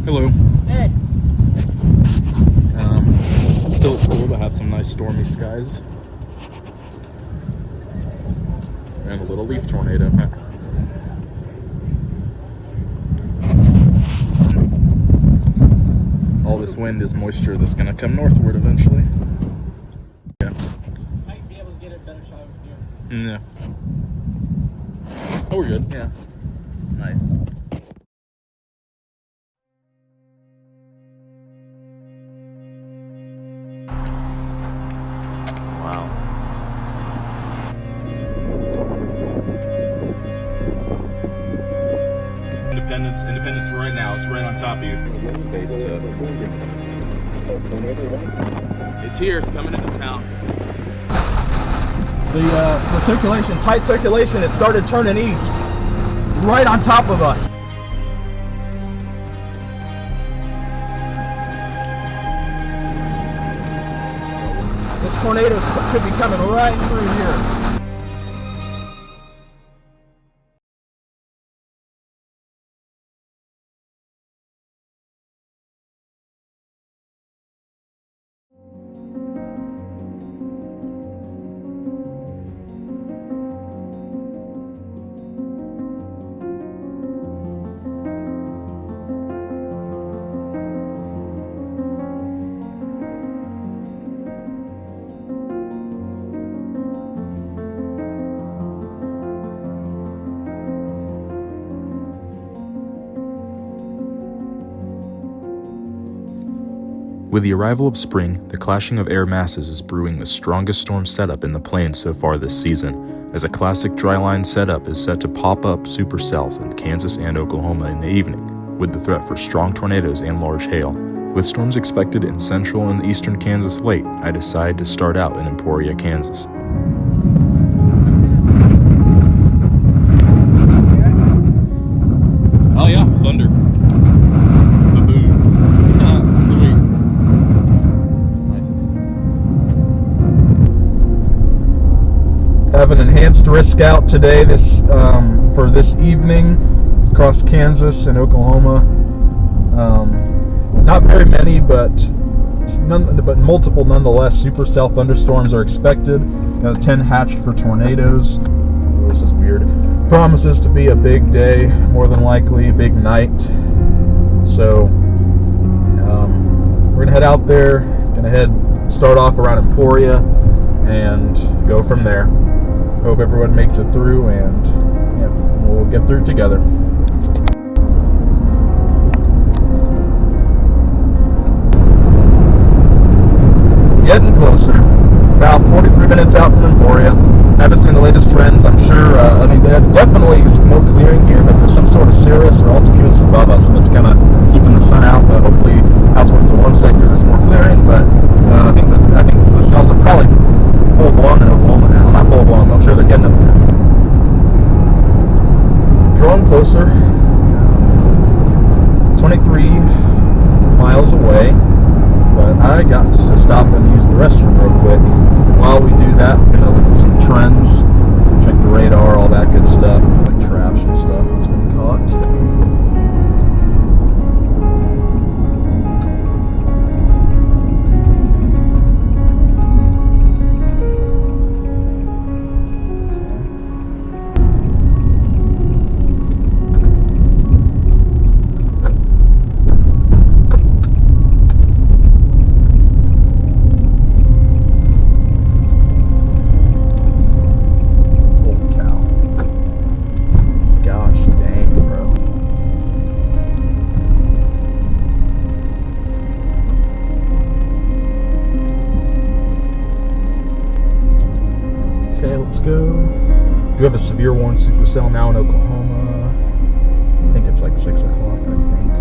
Hello. Hey. Still at school to have some nice stormy skies. And a little leaf tornado. All this wind is moisture that's going to come northward eventually. Yeah. Might be able to get a better shot over here. Yeah. Oh, we're good. Yeah. Nice. Wow. Independence right now. It's right on top of you. Space to. It's here. It's coming into town. The circulation, tight circulation, it started turning east, right on top of us. This tornado could be coming right through here. With the arrival of spring, the clashing of air masses is brewing the strongest storm setup in the plains so far this season, as a classic dryline setup is set to pop up supercells in Kansas and Oklahoma in the evening, with the threat for strong tornadoes and large hail. With storms expected in central and eastern Kansas late, I decided to start out in Emporia, Kansas. Oh yeah, thunder. Have an enhanced risk out today for this evening across Kansas and Oklahoma. Not very many, but multiple nonetheless. Supercell thunderstorms are expected. 10 hatched for tornadoes. Oh, this is weird. Promises to be a big day, more than likely a big night. So we're gonna head out there. Start off around Emporia and go from there. Hope everyone makes it through, and yeah, we'll get through together. Getting closer. About 43 minutes out from Emporia. Haven't seen the latest trends. I'm sure. There's definitely more clearing here, but there's some sort of cirrus or altitudes above us that's kind of keeping the sun out. But hopefully, out towards the one sector, there's more clearing. But I think the cells are probably full blown in Oklahoma now. Not full blown, but I'm sure they're getting up there. Drawing closer. 23 miles away. But I got to stop and use the restroom real quick. While we do that, we're going to look at some trends, check the radar, all that good stuff, like trash and stuff that's been caught. We have a severe warning supercell now in Oklahoma. I think it's like 6 o'clock, I think.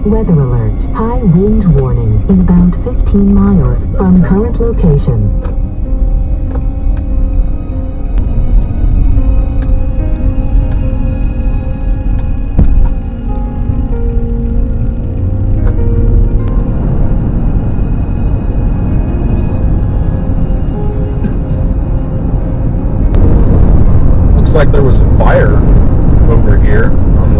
Weather alert. High wind warning in about 15 miles from current location. Like there was a fire over here on the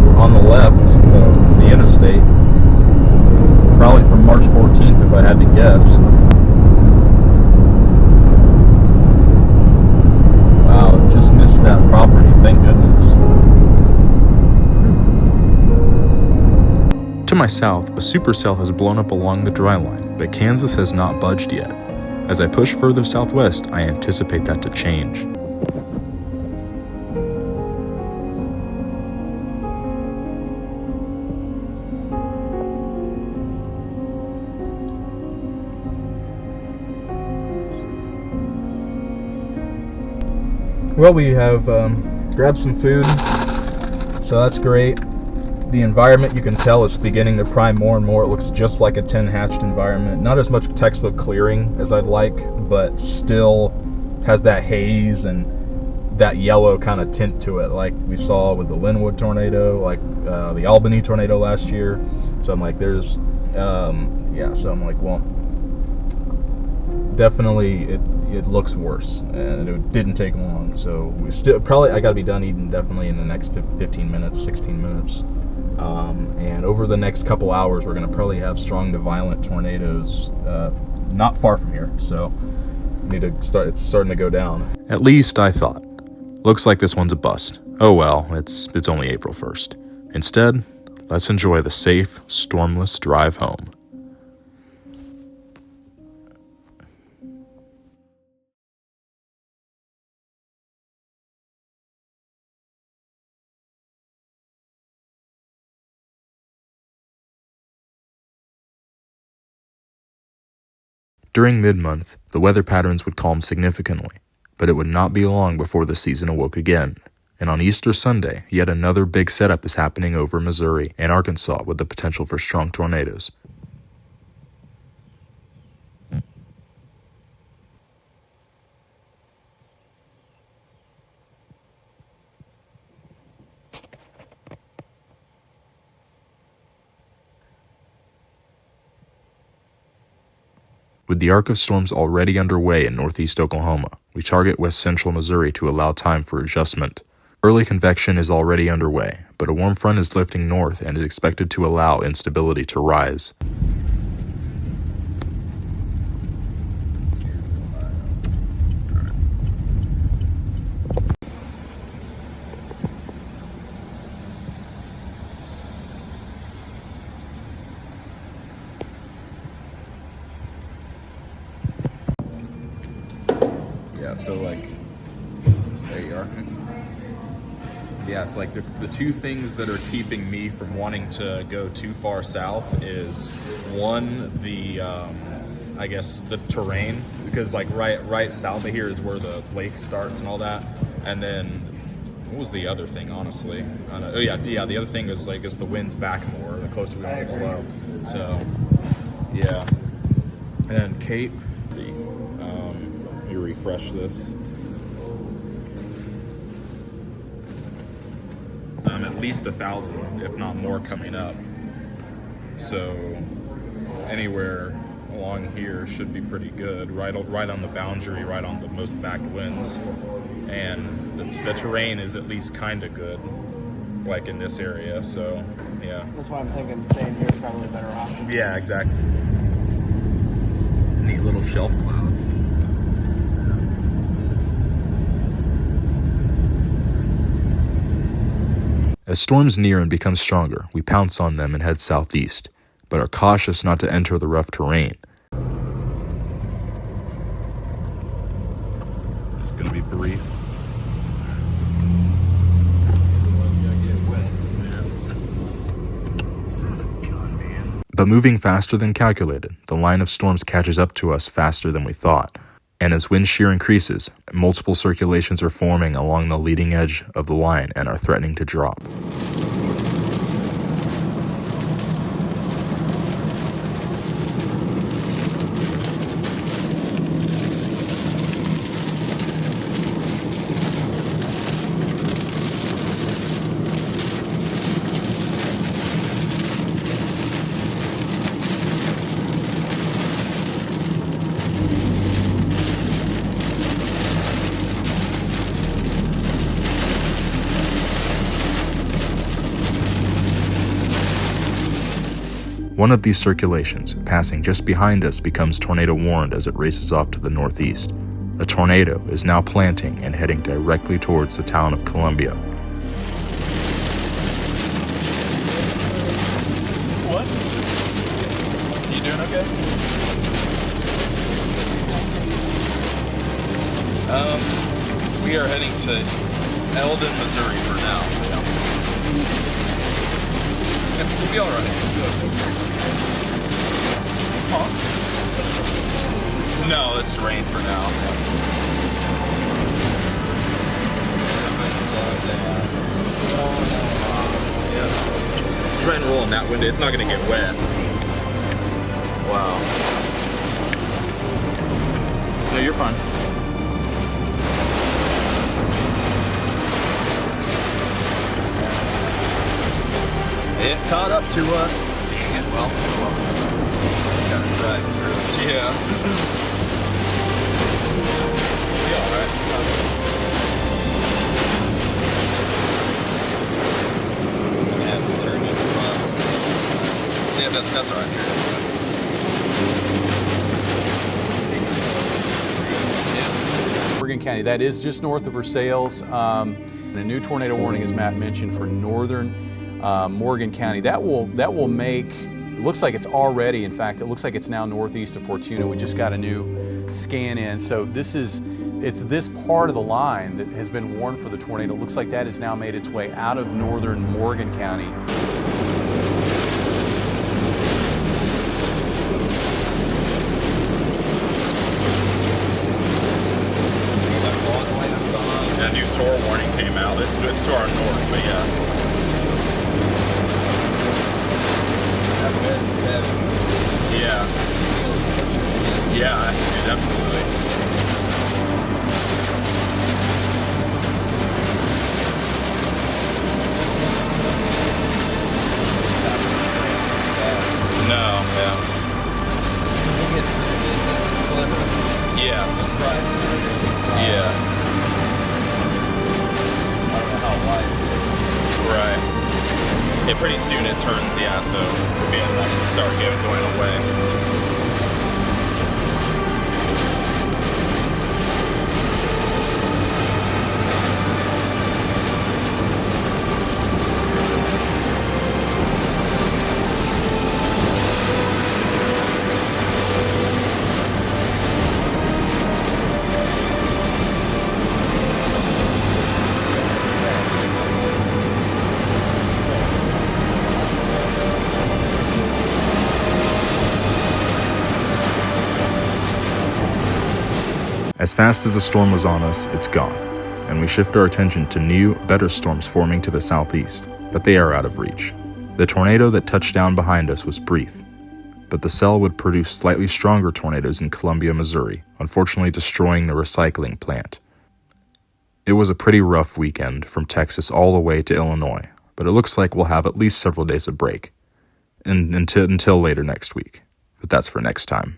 my south, a supercell has blown up along the dry line, but Kansas has not budged yet. As I push further southwest, I anticipate that to change. Well, we have grabbed some food, so that's great. The environment, you can tell, is beginning to prime more and more. It looks just like a 10-hatched environment. Not as much textbook clearing as I'd like, but still has that haze and that yellow kind of tint to it, like we saw with the Linwood tornado, like the Albany tornado last year. So I'm like, so I'm like, well, definitely it looks worse, and it didn't take long. So we still I got to be done eating definitely in the next 15 minutes, 16 minutes. And over the next couple hours, we're going to probably have strong to violent tornadoes not far from here. So it's starting to go down. At least I thought. Looks like this one's a bust. Oh well, it's only April 1st. Instead, let's enjoy the safe, stormless drive home. During mid-month, the weather patterns would calm significantly, but it would not be long before the season awoke again. And on Easter Sunday, yet another big setup is happening over Missouri and Arkansas with the potential for strong tornadoes. With the arc of storms already underway in northeast Oklahoma, we target west central Missouri to allow time for adjustment. Early convection is already underway, but a warm front is lifting north and is expected to allow instability to rise. So like, there you are. Yeah, it's like the two things that are keeping me from wanting to go too far south is one, I guess the terrain, because like right south of here is where the lake starts and all that. And then what was the other thing, honestly? The other thing is like the wind's back more the closer we get below. So yeah, and Cape. Let's see. You refresh this. At least 1,000, if not more, coming up. So anywhere along here should be pretty good. Right on the boundary, right on the most backed winds, and the terrain is at least kind of good, like in this area. So yeah. That's why I'm thinking staying here is probably a better option. Yeah, exactly. Neat little shelf cloud. As storms near and become stronger, we pounce on them and head southeast, but are cautious not to enter the rough terrain. It's going to be brief. But moving faster than calculated, the line of storms catches up to us faster than we thought. And as wind shear increases, multiple circulations are forming along the leading edge of the line and are threatening to drop. One of these circulations, passing just behind us, becomes tornado warned as it races off to the northeast. A tornado is now planting and heading directly towards the town of Columbia. what? You doing okay? We are heading to Eldon, Missouri for now. Yeah, we'll be all right. Huh? No, it's rain for now. Yeah. Try and roll in that window. It's not going to get wet. Wow. No, you're fine. It caught up to us. Dang it. Well. Gotta drive through it. Yeah. Be alright. I have to turn it front. Yeah, that's alright. Morgan County, that is just north of Versailles. And a new tornado warning, as Matt mentioned, for northern Morgan County. That will make, it looks like it's already, in fact, it looks like it's now northeast of Fortuna. We just got a new scan in. So it's this part of the line that has been warned for the tornado. It looks like that has now made its way out of northern Morgan County. That new tornado warning came out. It's to our north, but yeah. Yeah. Yeah, dude, absolutely. No, yeah. Yeah. Yeah. I don't know how wide. Right. Yeah, pretty soon it turns, yeah, so we'll be able to actually start going away. As fast as the storm was on us, it's gone, and we shift our attention to new, better storms forming to the southeast, but they are out of reach. The tornado that touched down behind us was brief, but the cell would produce slightly stronger tornadoes in Columbia, Missouri, unfortunately destroying the recycling plant. It was a pretty rough weekend from Texas all the way to Illinois, but it looks like we'll have at least several days of break, and until later next week, but that's for next time.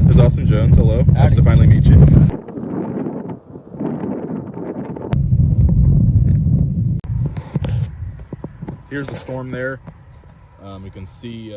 There's Austin Jones, hello. Nice to finally meet you. Here's the storm there. You can see